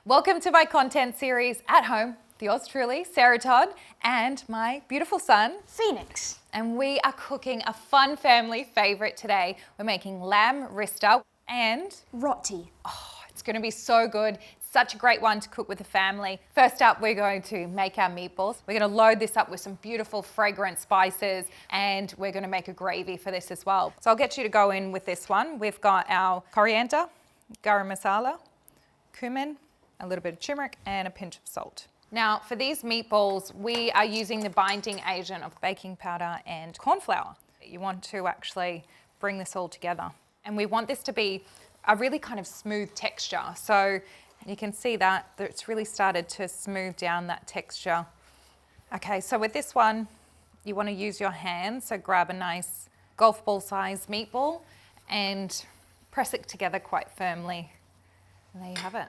Welcome to my content series at home, yours truly, Sarah Todd, and my beautiful son, Phoenix. And we are cooking a fun family favorite today. We're making Lamb Rista and Roti. Oh, it's gonna be so good. Such a great one to cook with the family. First up, we're going to make our meatballs. We're gonna load this up with some beautiful fragrant spices, and we're gonna make a gravy for this as well. So I'll get you to go in with this one. We've got our coriander, garam masala, cumin, a little bit of turmeric, and a pinch of salt. Now for these meatballs, we are using the binding agent of baking powder and corn flour. You want to actually bring this all together. And we want this to be a really kind of smooth texture. So you can see that it's really started to smooth down that texture. Okay, so with this one, you want to use your hands. So grab a nice golf ball size meatball and press it together quite firmly. And there you have it.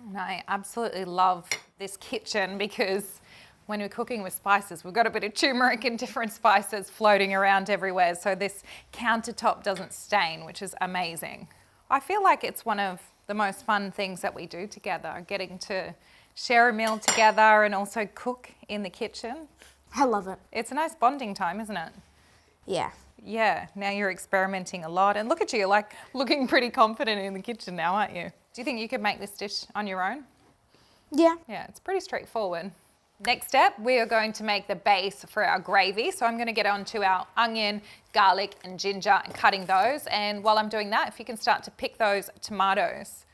And I absolutely love this kitchen because when we're cooking with spices, we've got a bit of turmeric and different spices floating around everywhere, so this countertop doesn't stain, which is amazing. I feel like it's one of the most fun things that we do together, getting to share a meal together and also cook in the kitchen. I love it. It's a nice bonding time, isn't it? Yeah. Yeah, now you're experimenting a lot, and look at you, like looking pretty confident in the kitchen now, aren't you? Do you think you could make this dish on your own? Yeah. Yeah, it's pretty straightforward. Next step, we are going to make the base for our gravy. So I'm going to get onto our onion, garlic, and ginger and cutting those. And while I'm doing that, if you can start to pick those tomatoes.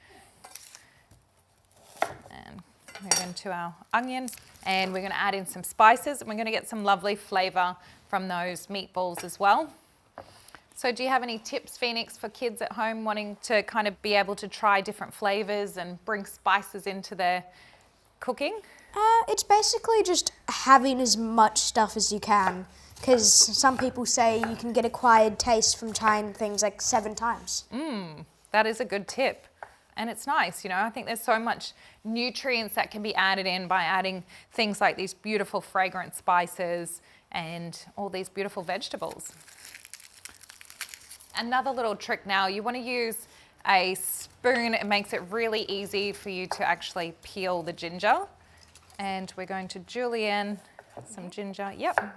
And move into our onions. And we're going to add in some spices. And we're going to get some lovely flavour from those meatballs as well. So do you have any tips, Phoenix, for kids at home wanting to kind of be able to try different flavours and bring spices into their cooking? It's basically just having as much stuff as you can, because some people say you can get acquired taste from trying things like 7 times. That is a good tip. And it's nice, you know, I think there's so much nutrients that can be added in by adding things like these beautiful fragrant spices and all these beautiful vegetables. Another little trick now, you want to use a spoon. It makes it really easy for you to actually peel the ginger. And we're going to julienne some ginger. Yep.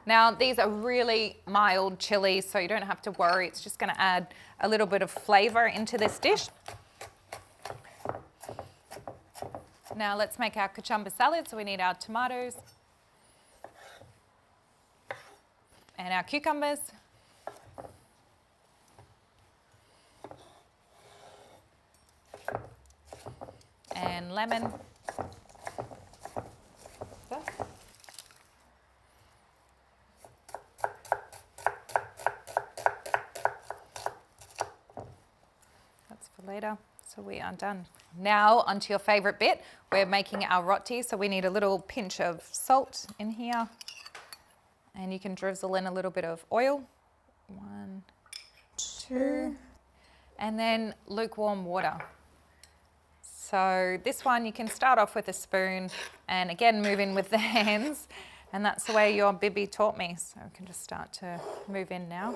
Now these are really mild chilies, so you don't have to worry. It's just going to add a little bit of flavour into this dish. Now let's make our kachumber salad. So we need our tomatoes and our cucumbers. And lemon. That's for later. So we are done. Now onto your favorite bit. We're making our roti, so we need a little pinch of salt in here. And you can drizzle in a little bit of oil. 1, 2. And then lukewarm water. So this one you can start off with a spoon and again move in with the hands, and that's the way your Bibi taught me. So we can just start to move in now.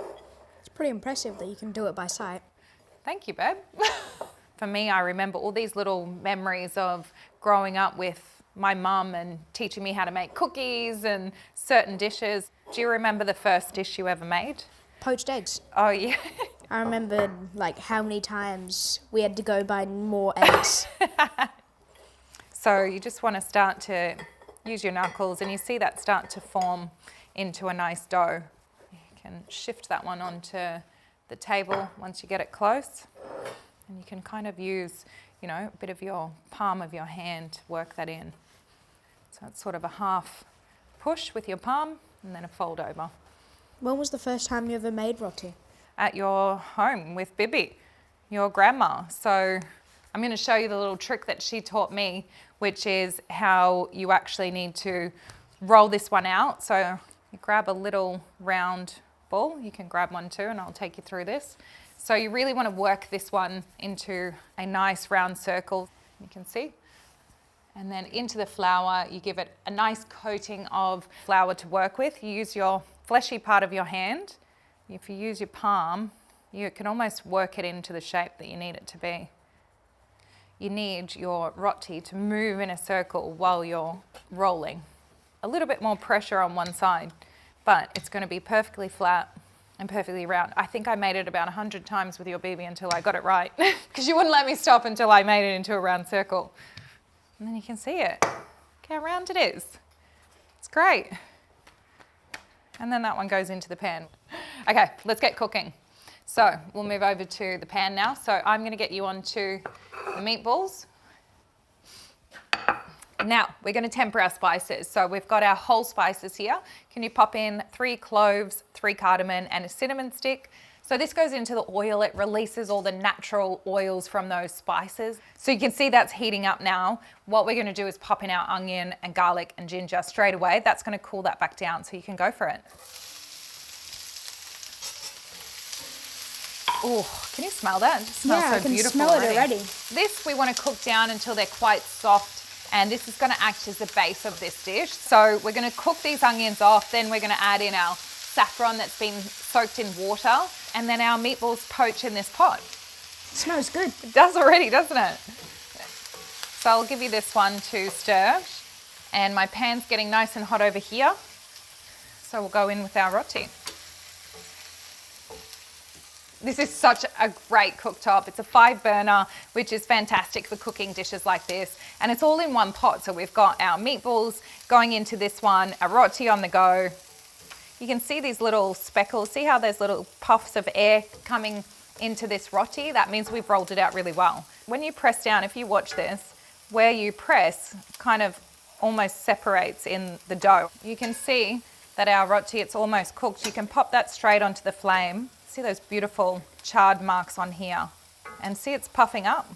It's pretty impressive that you can do it by sight. Thank you, babe. For me, I remember all these little memories of growing up with my mum and teaching me how to make cookies and certain dishes. Do you remember the first dish you ever made? Poached eggs. Oh yeah. I remembered like how many times we had to go buy more eggs. So you just want to start to use your knuckles, and you see that start to form into a nice dough. You can shift that one onto the table once you get it close, and you can kind of use, you know, a bit of your palm of your hand to work that in. So it's sort of a half push with your palm and then a fold over. When was the first time you ever made roti? At your home with Bibi, your grandma. So I'm going to show you the little trick that she taught me, which is how you actually need to roll this one out. So you grab a little round ball. You can grab one too, and I'll take you through this. So you really want to work this one into a nice round circle. You can see. And then into the flour, you give it a nice coating of flour to work with. You use your fleshy part of your hand if you use your palm, you can almost work it into the shape that you need it to be. You need your roti to move in a circle while you're rolling. A little bit more pressure on one side, but it's going to be perfectly flat and perfectly round. I think I made it about 100 times with your BB until I got it right, because you wouldn't let me stop until I made it into a round circle. And then you can see it. Look how round it is. It's great. And then that one goes into the pan. Okay, let's get cooking. So we'll move over to the pan now. So I'm going to get you onto the meatballs. Now we're going to temper our spices. So we've got our whole spices here. Can you pop in 3 cloves, 3 cardamom and a cinnamon stick? So this goes into the oil. It releases all the natural oils from those spices. So you can see that's heating up now. What we're going to do is pop in our onion and garlic and ginger straight away. That's going to cool that back down so you can go for it. Oh, can you smell that? It just smells so beautiful. Yeah, I can smell it already. This we want to cook down until they're quite soft, and this is going to act as the base of this dish. So we're going to cook these onions off, then we're going to add in our saffron that's been soaked in water, and then our meatballs poach in this pot. It smells good. It does already, doesn't it? So I'll give you this one to stir, and my pan's getting nice and hot over here. So we'll go in with our roti. This is such a great cooktop. It's a 5-burner, which is fantastic for cooking dishes like this. And it's all in one pot. So we've got our meatballs going into this one, a roti on the go. You can see these little speckles. See how there's little puffs of air coming into this roti? That means we've rolled it out really well. When you press down, if you watch this, where you press kind of almost separates in the dough. You can see that our roti, it's almost cooked. You can pop that straight onto the flame. See those beautiful charred marks on here, and see it's puffing up.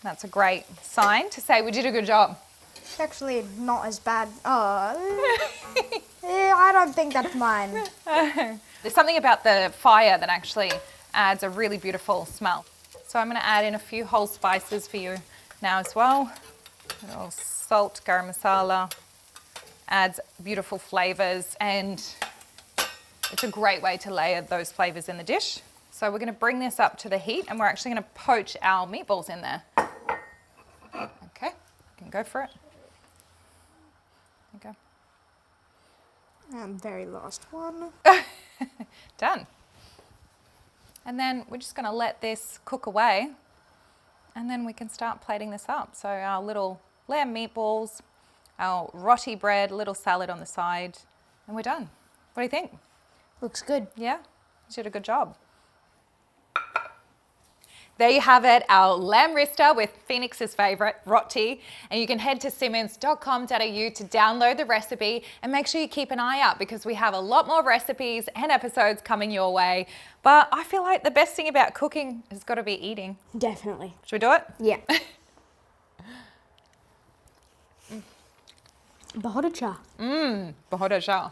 That's a great sign to say we did a good job. It's actually not as bad. Oh, yeah, I don't think that's mine. There's something about the fire that actually adds a really beautiful smell. So I'm going to add in a few whole spices for you now as well. A little salt, garam masala, adds beautiful flavors, and it's a great way to layer those flavors in the dish. So we're going to bring this up to the heat, and we're actually going to poach our meatballs in there. Okay, you can go for it. There you go. Very last one. Done. And then we're just going to let this cook away, and then we can start plating this up. So our little lamb meatballs, our roti bread, a little salad on the side, and we're done. What do you think? Looks good. Yeah, you did a good job. There you have it, our Lamb Rista with Phoenix's favourite, roti. And you can head to simmons.com.au to download the recipe, and make sure you keep an eye out because we have a lot more recipes and episodes coming your way. But I feel like the best thing about cooking has got to be eating. Definitely. Should we do it? Yeah. Bahora cha. Bahora cha.